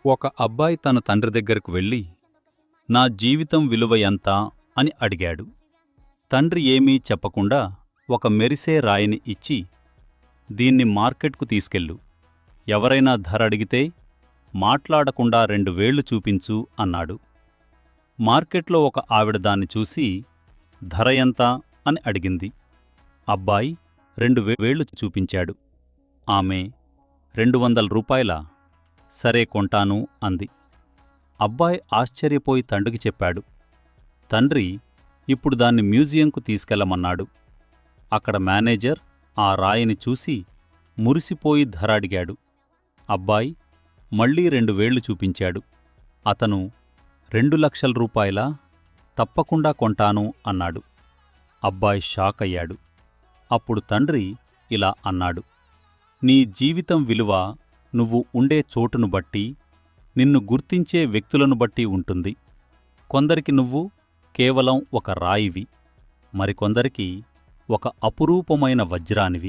ఒక అబ్బాయి తన తండ్రి దగ్గరకు వెళ్ళి, నా జీవితం విలువ ఎంత అని అడిగాడు. తండ్రి ఏమీ చెప్పకుండా ఒక మెరిసే రాయిని ఇచ్చి, దీన్ని మార్కెట్కు తీసుకెళ్ళు. ఎవరైనా ధర అడిగితే మాట్లాడకుండా 2 వేళ్లు చూపించు అన్నాడు. మార్కెట్లో ఒక ఆవిడ దాన్ని చూసి, ధర ఎంత అని అడిగింది. అబ్బాయి 2 వేళ్లు చూపించాడు. ఆమె 200 రూపాయలా? సరే కొంటాను అంది. అబ్బాయి ఆశ్చర్యపోయి తండ్రికి చెప్పాడు. తండ్రి ఇప్పుడు దాన్ని మ్యూజియంకు తీసుకెళ్లమన్నాడు. అక్కడ మేనేజర్ ఆ రాయిని చూసి మురిసిపోయి ధర అడిగాడు. అబ్బాయి మళ్లీ 2 వేళ్లు చూపించాడు. అతను 2 లక్షల రూపాయలా? తప్పకుండా కొంటాను అన్నాడు. అబ్బాయి షాకయ్యాడు. అప్పుడు తండ్రి ఇలా అన్నాడు, నీ జీవితం విలువ నువ్వు ఉండే చోటును బట్టి, నిన్ను గుర్తించే వ్యక్తులను బట్టి ఉంటుంది. కొందరికి నువ్వు కేవలం ఒక రాయివి, మరికొందరికి ఒక అపురూపమైన వజ్రానివి.